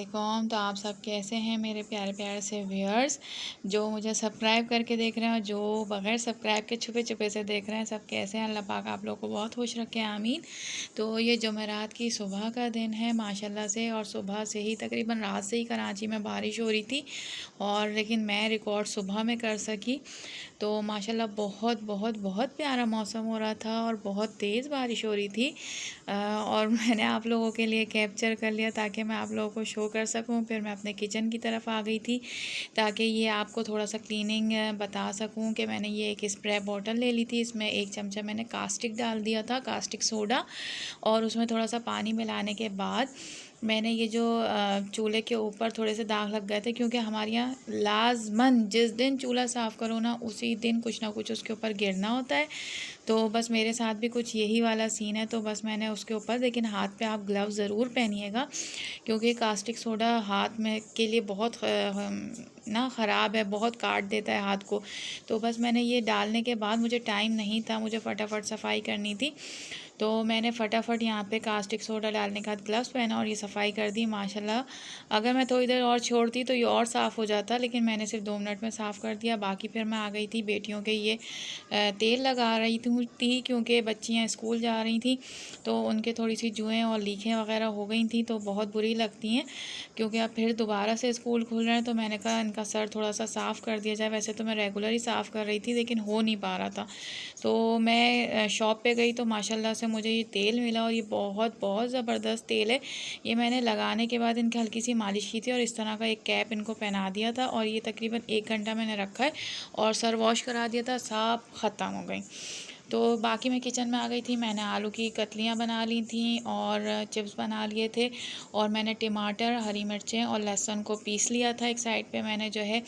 वालेकुम। तो आप सब कैसे हैं मेरे प्यारे प्यारे से व्यूअर्स जो मुझे सब्सक्राइब करके देख रहे हैं और जो बगैर सब्सक्राइब के छुपे छुपे से देख रहे हैं, सब कैसे हैं। अल्लाह पाक आप लोगों को बहुत खुश रखे, आमीन। तो ये जुमेरात की सुबह का दिन है माशाल्लाह से, और सुबह से ही तकरीबन रात से ही कराची में बारिश हो रही थी, और लेकिन मैं रिकॉर्ड सुबह में कर सकी। तो माशाल्लाह बहुत बहुत बहुत प्यारा मौसम हो रहा था और बहुत तेज़ बारिश हो रही थी। और मैंने आप लोगों के लिए कैप्चर कर लिया ताकि मैं आप लोगों को शो कर सकूं। फिर मैं अपने किचन की तरफ आ गई थी ताकि ये आपको थोड़ा सा क्लीनिंग बता सकूं कि मैंने ये एक स्प्रे बॉटल ले ली थी। इसमें 1 चमचा मैंने कास्टिक डाल दिया था, कास्टिक सोडा, और उसमें थोड़ा सा पानी मिलाने के बाद मैंने ये जो चूल्हे के ऊपर थोड़े से दाग लग गए थे, क्योंकि हमारे यहाँ लाजमन जिस दिन चूल्हा साफ़ करो ना उसी दिन कुछ ना कुछ उसके ऊपर गिरना होता है। तो बस मेरे साथ भी कुछ यही वाला सीन है। तो बस मैंने उसके ऊपर, लेकिन हाथ पे आप ग्लव्स ज़रूर पहनिएगा क्योंकि कास्टिक सोडा हाथ में के लिए बहुत ना ख़राब है, बहुत काट देता है हाथ को। तो बस मैंने ये डालने के बाद, मुझे टाइम नहीं था, मुझे फटाफट सफाई करनी थी, तो मैंने फटाफट यहाँ पे कास्टिक सोडा डालने के बाद ग्लव्स पहना और ये सफाई कर दी माशाल्लाह। अगर मैं थोड़ी देर और छोड़ती तो ये और साफ़ हो जाता, लेकिन मैंने सिर्फ 2 मिनट में साफ़ कर दिया। बाकी फिर मैं आ गई थी बेटियों के ये तेल लगा रही थी क्योंकि बच्चियाँ स्कूल जा रही थी, तो उनके थोड़ी सी जुएँ और लीखें वगैरह हो गई थी, तो बहुत बुरी लगती हैं क्योंकि अब फिर दोबारा से स्कूल खुल रहे हैं। तो मैंने कहा इनका सर थोड़ा सा साफ़ कर दिया जाए। वैसे तो मैं रेगुलर ही साफ़ कर रही थी लेकिन हो नहीं पा रहा था। तो मैं शॉप पे गई तो माशाल्लाह से मुझे ये तेल मिला, और ये बहुत बहुत ज़बरदस्त तेल है। ये मैंने लगाने के बाद इनकी हल्की सी मालिश की थी और इस तरह का एक कैप इनको पहना दिया था, और ये तकरीबन 1 घंटा मैंने रखा है और सर वॉश करा दिया था, सब ख़त्म हो गई। तो बाकी मैं किचन में आ गई थी। मैंने आलू की कतलियाँ बना ली थी और चिप्स बना लिए थे, और मैंने टमाटर, हरी मिर्चें और लहसुन को पीस लिया था। एक साइड पे मैंने जो है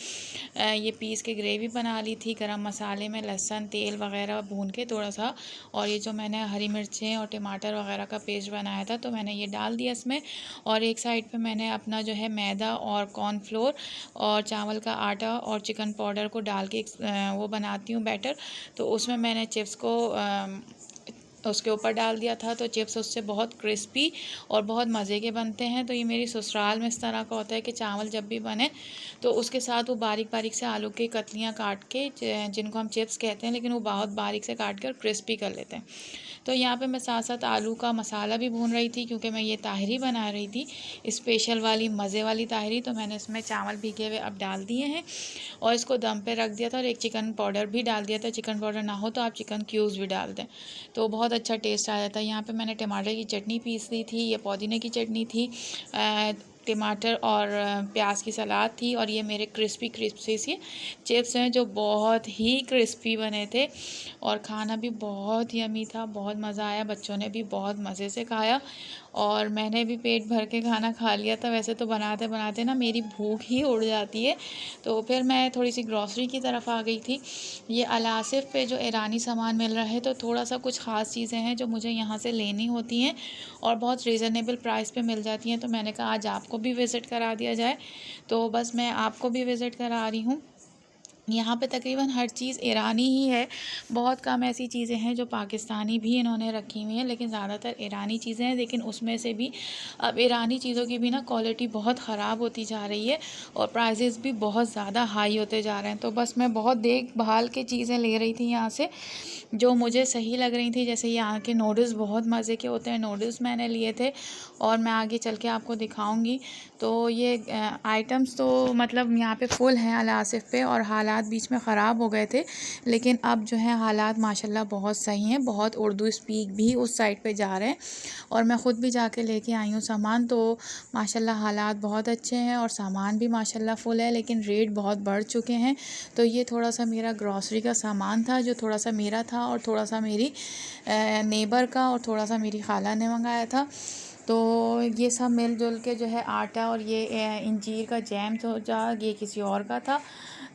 ये पीस के ग्रेवी बना ली थी गरम मसाले में, लहसुन तेल वगैरह भून के थोड़ा सा, और ये जो मैंने हरी मिर्चें और टमाटर वगैरह का पेस्ट बनाया था तो मैंने ये डाल दिया इसमें। और एक साइड पे मैंने अपना जो है मैदा और कॉर्नफ्लोर और चावल का आटा और चिकन पाउडर को डाल के वो बनाती हूँ बैटर। तो उसमें मैंने चिप्स को उसके ऊपर डाल दिया था, तो चिप्स उससे बहुत क्रिस्पी और बहुत मज़े के बनते हैं। तो ये मेरी ससुराल में इस तरह का होता है कि चावल जब भी बने तो उसके साथ वो बारीक बारीक से आलू की कतलियाँ काट के, जिनको हम चिप्स कहते हैं लेकिन वो बहुत बारीक से काट के और क्रिस्पी कर लेते हैं। तो यहाँ पे मैं साथ साथ आलू का मसाला भी भून रही थी क्योंकि मैं ये ताहरी बना रही थी, स्पेशल वाली मज़े वाली ताहरी। तो मैंने इसमें चावल भीगे हुए अब डाल दिए हैं और इसको दम पे रख दिया था, और एक चिकन पाउडर भी डाल दिया था। चिकन पाउडर ना हो तो आप चिकन क्यूब्स भी डाल दें, तो बहुत अच्छा टेस्ट आ जाता है। यहाँ पे मैंने टमाटर की चटनी पीस ली थी, ये पुदीने की चटनी थी, टमाटर और प्याज की सलाद थी, और ये मेरे क्रिस्पी क्रिस्पी सी चिप्स हैं जो बहुत ही क्रिस्पी बने थे, और खाना भी बहुत यमी था, बहुत मज़ा आया। बच्चों ने भी बहुत मज़े से खाया और मैंने भी पेट भर के खाना खा लिया था। वैसे तो बनाते बनाते ना मेरी भूख ही उड़ जाती है। तो फिर मैं थोड़ी सी ग्रॉसरी की तरफ आ गई थी। ये अल आसिफ पे जो ईरानी सामान मिल रहा है, तो थोड़ा सा कुछ ख़ास चीज़ें हैं जो मुझे यहाँ से लेनी होती हैं और बहुत रीज़नेबल प्राइस पे मिल जाती हैं। तो मैंने कहा आज आपको भी विज़िट करा दिया जाए, तो बस मैं आपको भी विज़िट करा रही हूँ। यहाँ पे तकरीबन हर चीज़ ईरानी ही है, बहुत कम ऐसी चीज़ें हैं जो पाकिस्तानी भी इन्होंने रखी हुई हैं, लेकिन ज़्यादातर ईरानी चीज़ें हैं। लेकिन उसमें से भी अब ईरानी चीज़ों की भी ना क्वालिटी बहुत ख़राब होती जा रही है और प्राइसेस भी बहुत ज़्यादा हाई होते जा रहे हैं। तो बस मैं बहुत देखभाल के चीज़ें ले रही थी यहाँ से जो मुझे सही लग रही थी। जैसे यहाँ के नूडल्स बहुत मज़े के होते हैं, नूडल्स मैंने लिए थे और मैं आगे चल के आपको दिखाऊंगी। तो ये आइटम्स तो मतलब यहाँ पे फुल हैं अल आसिफ पे, और हालात बीच में ख़राब हो गए थे लेकिन अब जो है हालात माशाल्लाह बहुत सही हैं। बहुत उर्दू स्पीक भी उस साइड पे जा रहे हैं और मैं ख़ुद भी जाके लेके आई हूँ सामान। तो माशाल्लाह हालात बहुत अच्छे हैं और सामान भी माशाल्लाह फ़ुल है, लेकिन रेट बहुत बढ़ चुके हैं। तो ये थोड़ा सा मेरा ग्रॉसरी का सामान था जो थोड़ा सा मेरा था और थोड़ा सा मेरी नेबर का और थोड़ा सा मेरी खाला ने मंगाया था। तो ये सब मिलजुल के जो है आटा और ये इंजीर का जैम तो ये किसी और का था।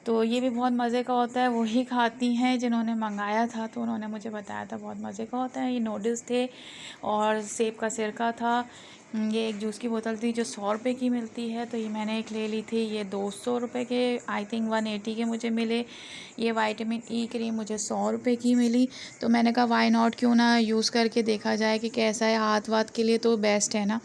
तो ये भी बहुत मज़े का होता है, वही खाती हैं जिन्होंने मंगाया था, तो उन्होंने मुझे बताया था बहुत मज़े का होता है। ये नूडल्स थे और सेब का सिरका था। ये एक जूस की बोतल थी जो 100 रुपये की मिलती है, तो ये मैंने एक ले ली थी। ये 200 रुपये के आई थिंक 180 के मुझे मिले। ये विटामिन ई क्रीम मुझे 100 रुपये की मिली। तो मैंने कहा वाई नॉट, क्यों ना यूज़ करके देखा जाए कि कैसा है, हाथ वाथ के लिए तो बेस्ट है ना।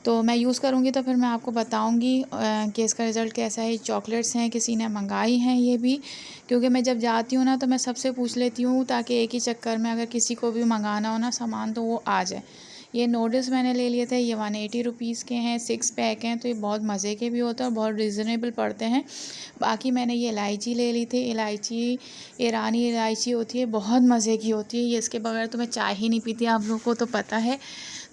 तो मैं यूज़ करूँगी तो फिर मैं आपको बताऊँगी कि इसका रिज़ल्ट कैसा है। चॉकलेट्स हैं, किसी ने मंगाई हैं ये भी, क्योंकि मैं जब जाती हूँ ना तो मैं सबसे पूछ लेती हूँ, ताकि एक ही चक्कर में अगर किसी को भी मंगाना हो ना सामान तो वो आ जाए। ये नूडल्स मैंने ले लिए थे, ये 180 रुपीज़ के हैं, 6 पैक हैं, तो ये बहुत मज़े के भी होते हैं और बहुत रिजनेबल पड़ते हैं। बाकी मैंने ये इलायची ले ली थी, इलायची ईरानी इलायची होती है, बहुत मज़े की होती है, ये इसके बगैर तो मैं चाय ही नहीं पीती, आप लोगों को तो पता है।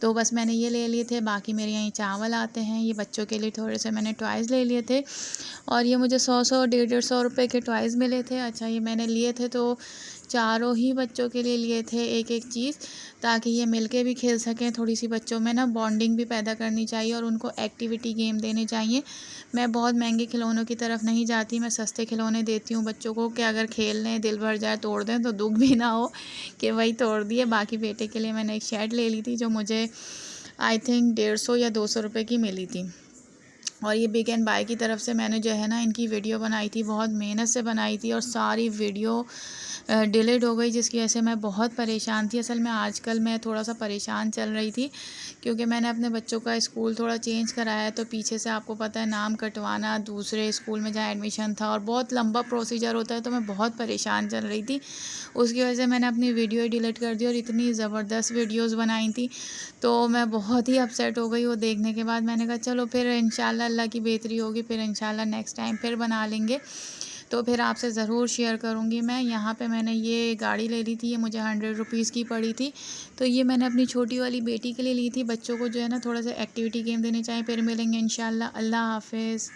तो बस मैंने ये ले लिए थे। बाकी मेरे यहाँ चावल आते हैं, ये बच्चों के लिए थोड़े से मैंने टॉयज़ ले लिए थे, और ये मुझे 100-100 150-150 रुपए के टॉयज़ मिले थे। अच्छा, ये मैंने लिए थे तो चारों ही बच्चों के लिए लिए थे एक-एक चीज़, ताकि ये मिलके भी खेल सकें। थोड़ी-सी बच्चों में ना बॉन्डिंग भी पैदा करनी चाहिए और उनको एक्टिविटी गेम देने चाहिए। मैं बहुत महंगे खिलौनों की तरफ नहीं जाती, मैं सस्ते खिलौने देती हूँ बच्चों को, कि अगर खेल लें, दिल भर जाए, तोड़ दें तो दुःख भी ना हो कि वही तोड़ दिए। बाकी बेटे के लिए मैंने एक शर्ट ले ली थी, जो मुझे आई थिंक 150 या 200 रुपए की मिली थी। और ये बिग एंड बाय की तरफ से मैंने जो है ना इनकी वीडियो बनाई थी, बहुत मेहनत से बनाई थी, और सारी वीडियो डिलीट हो गई, जिसकी वजह से मैं बहुत परेशान थी। असल में आजकल मैं थोड़ा सा परेशान चल रही थी, क्योंकि मैंने अपने बच्चों का स्कूल थोड़ा चेंज कराया है, तो पीछे से आपको पता है नाम कटवाना, दूसरे स्कूल में जहाँ एडमिशन था, और बहुत लंबा प्रोसीजर होता है, तो मैं बहुत परेशान चल रही थी। उसकी वजह से मैंने अपनी वीडियो डिलीट कर दी, और इतनी ज़बरदस्त वीडियोज़ बनाई थी, तो मैं बहुत ही अपसेट हो गई वो देखने के बाद। मैंने कहा चलो फिर इंशाल्लाह अल्लाह की बेहतरी होगी, फिर इंशाल्लाह नेक्स्ट टाइम फिर बना लेंगे, तो फिर आपसे ज़रूर शेयर करूँगी मैं। यहाँ पे मैंने ये गाड़ी ले ली थी, ये मुझे 100 रुपीज़ की पड़ी थी, तो ये मैंने अपनी छोटी वाली बेटी के लिए ली थी। बच्चों को जो है ना थोड़ा सा एक्टिविटी गेम देने चाहिए। फिर मिलेंगे इंशाल्लाह। अल्लाह हाफ़िज़।